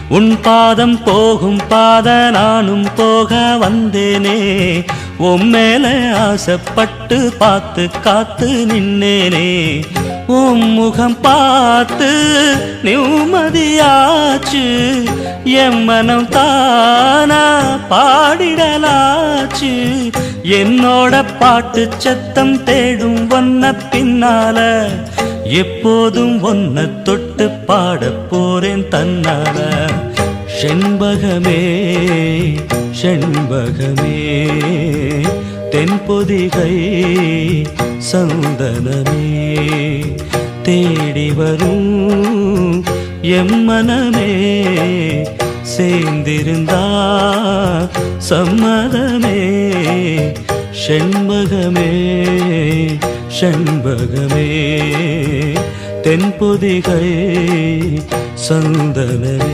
உன் பாதம் போகும் பாத நானும் போக வந்தேனே, உன் மேல ஆசைப்பட்டு பார்த்து காத்து நின்னேனே. உன் முகம் பார்த்து நிம்மதியாச்சு, என் மனம் தானா பாடிடலாச்சு. என்னோட பாட்டு சத்தம் தேடும் ஒன்ன பின்னால, எப்போதும் ஒன்ன தொட்டு பாட போறேன் தன்னால. செண்பகமே செண்பகமே தென்பொதிகை சந்தனமே, தேடி வரும் எம்மனமே, சேர்ந்திருந்தா சம்மதமே. செண்பகமே செண்பகமே தென்பொதிகை சந்தனமே.